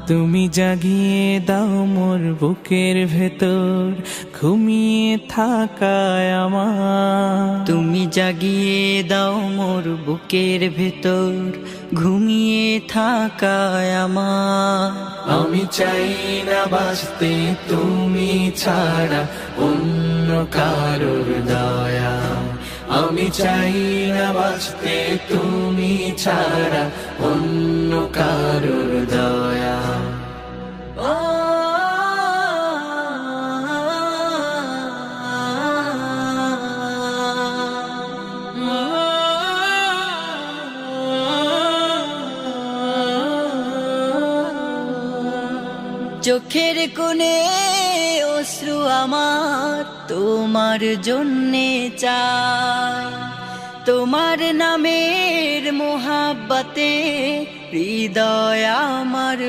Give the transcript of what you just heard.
তুমি জাগিয়ে দাও মোর বুকের ভেতর ঘুমিয়ে থাকায় আমার। তুমি জাগিয়ে দাও মোর বুকের ভেতর ঘুমিয়ে থাকায় আমার। আমি চাই না বাঁচতে তুমি ছাড়া অন্য কারোর দয়া। আমি চাই না বাঁচতে তুমি ছাড়া অন্য কারোর দয়া। চোখের কোণে অশ্রু আমার তোমার জন্যে চাই, তোমার নামের মোহাব্বতে হৃদয় আমার